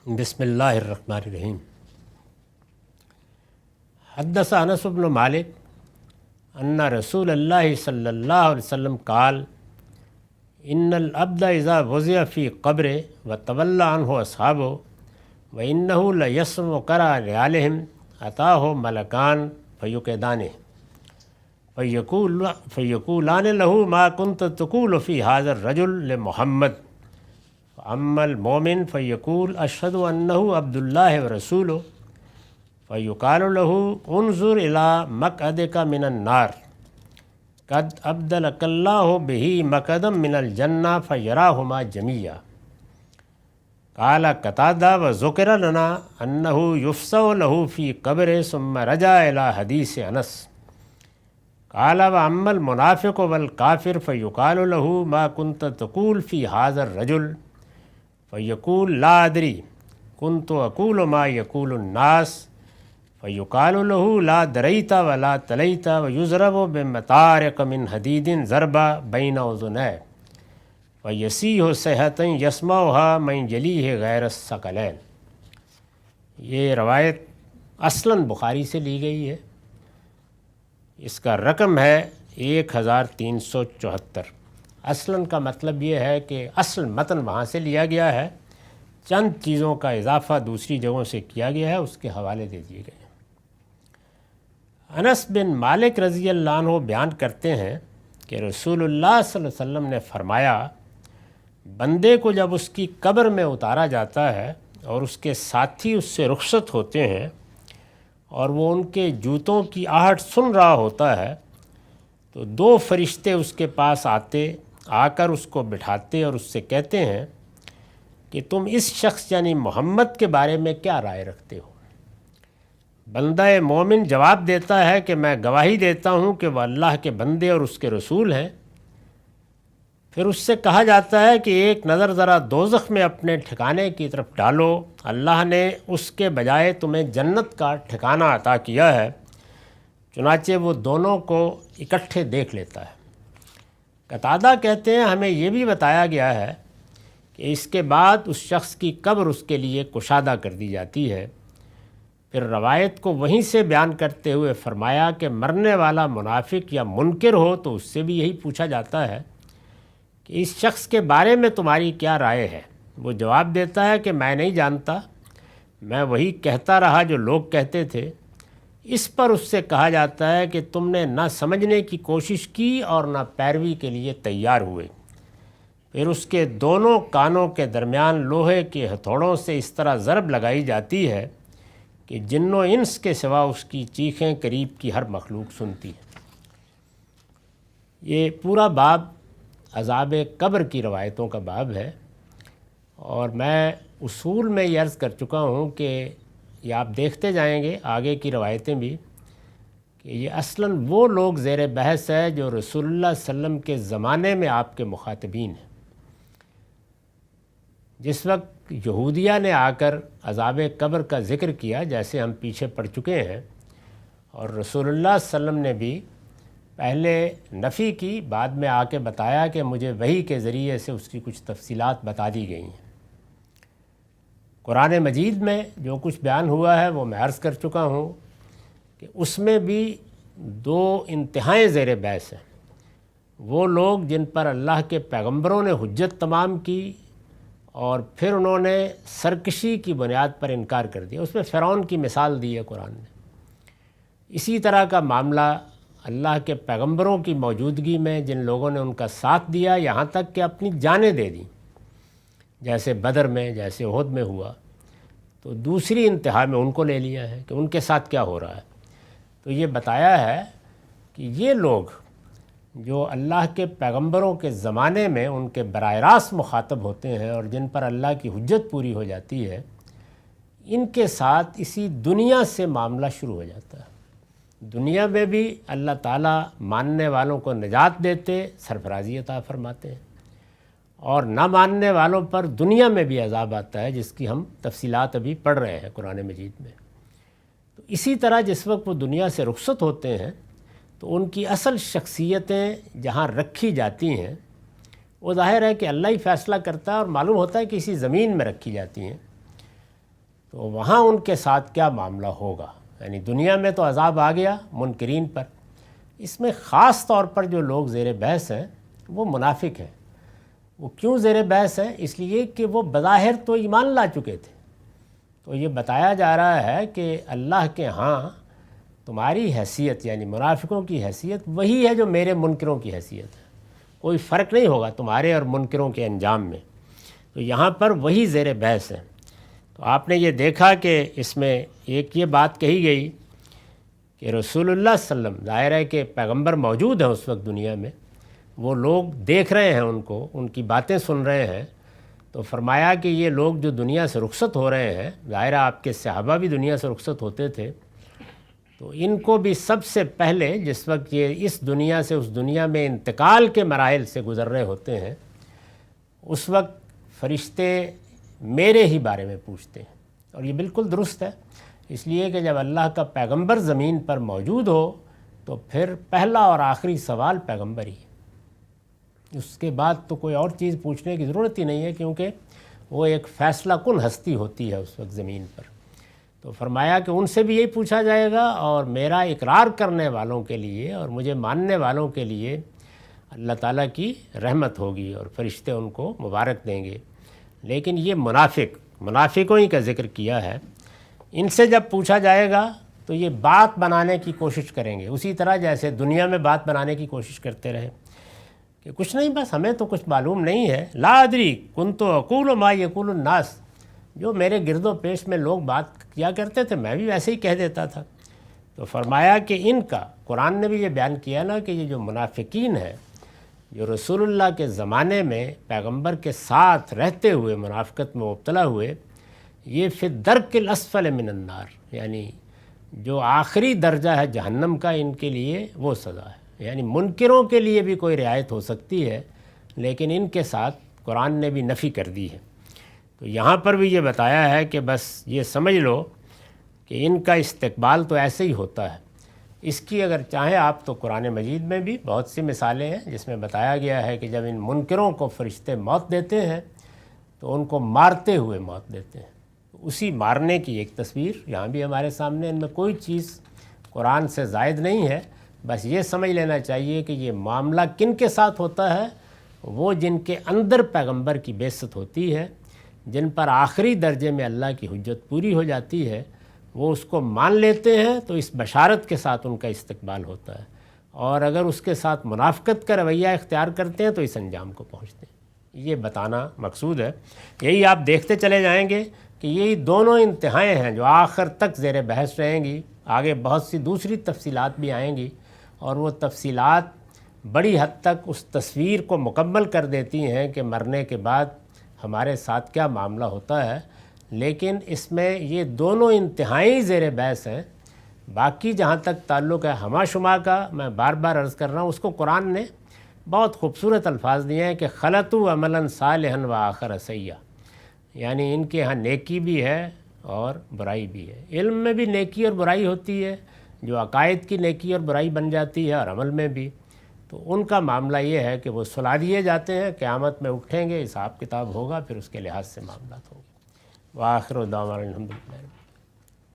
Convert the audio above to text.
बिस्मिल्लाहिर्रहमानिर्रहीम। हद्दस अनस इब्न मालिक अन्ना रसूलल्लाहि सल्लल्लाहु अलैहि वसल्लम क़ाल इन्नल अब्दा इज़ा वुज़िअ फ़ी क़ब्र व तवल्ला अन्हु अस्हाबुहु व इन्नहु लयस्मउ क़रा रियालिहिम अताहु मलकान फ़युक़िदानिह फ़यक़ूलान लहु मा कुन्त तक़ूलु फ़ी हाज़ा रजुल लि मुहम्मद अम्मल मोमिन फ़यक़ूल अशहदु अन्नहु अब्दुल्लाहि व रसूलुहु फ़युक़ालु लहु उन्ज़ुर इला मक़अदिका मिनन नार क़द अब्दलकल्लाहु बिही मक़दम मिनल जन्ना फ़यराहुमा जमिया। क़ाल क़तादा व ज़ुकिर लना अन्नहु युफ़्सउ लहु फ़ी क़ब्रिहि सुम्मा रजा इला हदीस अनस। क़ाल व अम्मल मुनाफ़िक़ु वल काफ़िर फ़युक़ालु लहु मा कुन्त तक़ूल फ़ी हाज़ा रजुल फ़यक़ूल ला अदरी कुन्तु अक़ूलु मा यक़ूलु अन्नास फ़युक़ालु लहु ला दरैता व ला तलैता व युज़रबु बिमतारिक़ मिन हदीदिन ज़रबा बैन उज़ुनैहि फ़यसीहु सहतन यस्मउहा मन यलीहि गैर सकलैन। ये रवायत असलन बुखारी से ली गई है। इसका रकम है 1374। असलन का मतलब ये है कि असल मतन वहाँ से लिया गया है, चंद चीज़ों का इजाफ़ा दूसरी जगहों से किया गया है, उसके हवाले दे दिए गए। अनस बिन मालिक रज़ी अल्लाह अन्हु बयान करते हैं कि रसूलुल्लाह सल्लल्लाहु अलैहि वसल्लम ने फरमाया, बंदे को जब उसकी कब्र में उतारा जाता है और उसके साथी उससे रुखसत होते हैं और वो उनके जूतों की आहट सुन रहा होता है, तो दो फरिश्ते उसके पास आकर उसको बिठाते और उससे कहते हैं कि तुम इस शख्स यानी मोहम्मद के बारे में क्या राय रखते हो। बंदा मोमिन जवाब देता है कि मैं गवाही देता हूँ कि वह अल्लाह के बंदे और उसके रसूल हैं। फिर उससे कहा जाता है कि एक नज़र ज़रा दोज़ख में अपने ठिकाने की तरफ डालो, अल्लाह ने उसके बजाय तुम्हें जन्नत का ठिकाना अता किया है। चुनाचे वो दोनों को इकट्ठे देख लेता है। कतादा कहते हैं, हमें ये भी बताया गया है कि इसके बाद उस शख्स की कब्र उसके लिए कुशादा कर दी जाती है। फिर रवायत को वहीं से बयान करते हुए फरमाया कि मरने वाला मुनाफिक या मुनकिर हो तो उससे भी यही पूछा जाता है कि इस शख्स के बारे में तुम्हारी क्या राय है। वो जवाब देता है कि मैं नहीं जानता, मैं वही कहता रहा जो लोग कहते थे। इस पर उससे कहा जाता है कि तुमने ना समझने की कोशिश की और ना पैरवी के लिए तैयार हुए। फिर उसके दोनों कानों के दरमियान लोहे के हथौड़ों से इस तरह ज़रब लगाई जाती है कि जिन्नो इंस के सिवा उसकी चीखें करीब की हर मखलूक सुनती है। ये पूरा बाब अज़ाब कब्र की रवायतों का बाब है और मैं उसूल में ये अर्ज़ कर चुका हूँ कि ये आप देखते जाएंगे आगे की रवायतें भी कि ये असलन वो लोग ज़ेर बहस है जो रसूलुल्लाह सल्लल्लाहु अलैहि वसल्लम के ज़माने में आपके मुखातबीन हैं। जिस वक्त यहूदिया ने आकर अज़ाब कब्र का ज़िक्र किया, जैसे हम पीछे पढ़ चुके हैं, और रसूलुल्लाह सल्लल्लाहु अलैहि वसल्लम ने भी पहले नफ़ी की, बाद में आके बताया कि मुझे वही के ज़रिए से उसकी कुछ तफसीलात बता दी गई हैं। कुरान मजीद में जो कुछ बयान हुआ है वो मैं अर्ज़ कर चुका हूँ कि उसमें भी दो इंतहाएँ ज़ेर बहस हैं। वो लोग जिन पर अल्लाह के पैगंबरों ने हुज्जत तमाम की और फिर उन्होंने सरकशी की बुनियाद पर इनकार कर दिया। उसमें फ़िरौन की मिसाल दी है कुरान ने। इसी तरह का मामला अल्लाह के पैगंबरों की मौजूदगी में जिन लोगों ने उनका साथ दिया, यहाँ तक कि अपनी जानें दे दी, जैसे बदर में, जैसे ओहद में हुआ, तो दूसरी इंतहा में उनको ले लिया है कि उनके साथ क्या हो रहा है। तो ये बताया है कि ये लोग जो अल्लाह के पैगंबरों के ज़माने में उनके बराह रास्त मुखातब होते हैं और जिन पर अल्लाह की हुज्जत पूरी हो जाती है, इनके साथ इसी दुनिया से मामला शुरू हो जाता है। दुनिया में भी अल्लाह ताला मानने वालों को निजात देते, सरफराजी अता फरमाते हैं, और ना मानने वालों पर दुनिया में भी अज़ाब आता है, जिसकी हम तफसीलात अभी पढ़ रहे हैं कुरान मजीद में। तो इसी तरह जिस वक्त वो दुनिया से रुखसत होते हैं तो उनकी असल शख्सियतें जहाँ रखी जाती हैं वो ज़ाहिर है कि अल्लाह ही फ़ैसला करता है और मालूम होता है कि इसी ज़मीन में रखी जाती हैं। تو وہاں ان کے ساتھ کیا معاملہ ہوگا. یعنی دنیا میں تو عذاب آ گیا منکرین پر، اس میں خاص طور پر جو لوگ زیر بحث ہیں وہ منافق ہیں. وہ کیوں زیر بحث ہیں؟ اس لیے کہ وہ بظاہر تو ایمان لا چکے تھے. تو یہ بتایا جا رہا ہے کہ اللہ کے ہاں تمہاری حیثیت یعنی منافقوں کی حیثیت وہی ہے جو میرے منکروں کی حیثیت ہے. کوئی فرق نہیں ہوگا تمہارے اور منکروں کے انجام میں. تو یہاں پر وہی زیر بحث ہے. تو آپ نے یہ دیکھا کہ اس میں ایک یہ بات کہی گئی کہ رسول اللہ صلی اللہ علیہ وسلم، ظاہر ہے کہ پیغمبر موجود ہیں اس وقت دنیا میں، وہ لوگ دیکھ رہے ہیں ان کو، ان کی باتیں سن رہے ہیں. تو فرمایا کہ یہ لوگ جو دنیا سے رخصت ہو رہے ہیں، ظاہر ہے آپ کے صحابہ بھی دنیا سے رخصت ہوتے تھے، تو ان کو بھی سب سے پہلے جس وقت یہ اس دنیا سے اس دنیا میں انتقال کے مراحل سے گزر رہے ہوتے ہیں، اس وقت فرشتے میرے ہی بارے میں پوچھتے ہیں. اور یہ بالکل درست ہے، اس لیے کہ جب اللہ کا پیغمبر زمین پر موجود ہو تو پھر پہلا اور آخری سوال پیغمبر ہی ہے. اس کے بعد تو کوئی اور چیز پوچھنے کی ضرورت ہی نہیں ہے، کیونکہ وہ ایک فیصلہ کن ہستی ہوتی ہے اس وقت زمین پر. تو فرمایا کہ ان سے بھی یہی پوچھا جائے گا، اور میرا اقرار کرنے والوں کے لیے اور مجھے ماننے والوں کے لیے اللہ تعالیٰ کی رحمت ہوگی اور فرشتے ان کو مبارک دیں گے. لیکن یہ منافقوں ہی کا ذکر کیا ہے. ان سے جب پوچھا جائے گا تو یہ بات بنانے کی کوشش کریں گے، اسی طرح جیسے دنیا میں بات بنانے کی کوشش کرتے رہے کہ کچھ نہیں، بس ہمیں تو کچھ معلوم نہیں ہے. لا ادری کنت اقول ما یقول الناس، جو میرے گرد و پیش میں لوگ بات کیا کرتے تھے میں بھی ویسے ہی کہہ دیتا تھا. تو فرمایا کہ ان کا، قرآن نے بھی یہ بیان کیا نا کہ یہ جو منافقین ہیں، جو رسول اللہ کے زمانے میں پیغمبر کے ساتھ رہتے ہوئے منافقت میں مبتلا ہوئے، یہ فی الدرک الاسفل من النار، یعنی جو آخری درجہ ہے جہنم کا، ان کے لیے وہ سزا ہے. یعنی منکروں کے لیے بھی کوئی رعایت ہو سکتی ہے، لیکن ان کے ساتھ قرآن نے بھی نفی کر دی ہے. تو یہاں پر بھی یہ بتایا ہے کہ بس یہ سمجھ لو کہ ان کا استقبال تو ایسے ہی ہوتا ہے. اس کی اگر چاہیں آپ تو قرآن مجید میں بھی بہت سی مثالیں ہیں جس میں بتایا گیا ہے کہ جب ان منکروں کو فرشتے موت دیتے ہیں تو ان کو مارتے ہوئے موت دیتے ہیں. اسی مارنے کی ایک تصویر یہاں بھی ہمارے سامنے، ان میں کوئی چیز قرآن سے زائد نہیں ہے. بس یہ سمجھ لینا چاہیے کہ یہ معاملہ کن کے ساتھ ہوتا ہے، وہ جن کے اندر پیغمبر کی بعثت ہوتی ہے، جن پر آخری درجے میں اللہ کی حجت پوری ہو جاتی ہے، وہ اس کو مان لیتے ہیں تو اس بشارت کے ساتھ ان کا استقبال ہوتا ہے. اور اگر اس کے ساتھ منافقت کا رویہ اختیار کرتے ہیں تو اس انجام کو پہنچتے ہیں. یہ بتانا مقصود ہے. یہی آپ دیکھتے چلے جائیں گے کہ یہی دونوں انتہائیں ہیں جو آخر تک زیر بحث رہیں گی. آگے بہت سی دوسری تفصیلات بھی آئیں گی، اور وہ تفصیلات بڑی حد تک اس تصویر کو مکمل کر دیتی ہیں کہ مرنے کے بعد ہمارے ساتھ کیا معاملہ ہوتا ہے. لیکن اس میں یہ دونوں انتہائی زیر بحث ہیں. باقی جہاں تک تعلق ہے ہما شما کا، میں بار بار عرض کر رہا ہوں، اس کو قرآن نے بہت خوبصورت الفاظ دیے ہیں کہ خلطوا عملا صالحا وآخر سیئا، یعنی ان کے ہاں نیکی بھی ہے اور برائی بھی ہے. علم میں بھی نیکی اور برائی ہوتی ہے، جو عقائد کی نیکی اور برائی بن جاتی ہے، اور عمل میں بھی. تو ان کا معاملہ یہ ہے کہ وہ سلا دیے جاتے ہیں، قیامت میں اٹھیں گے، حساب کتاب ہوگا، پھر اس کے لحاظ سے معاملات ہوں گے. وآخر دعوانا الحمدللہ.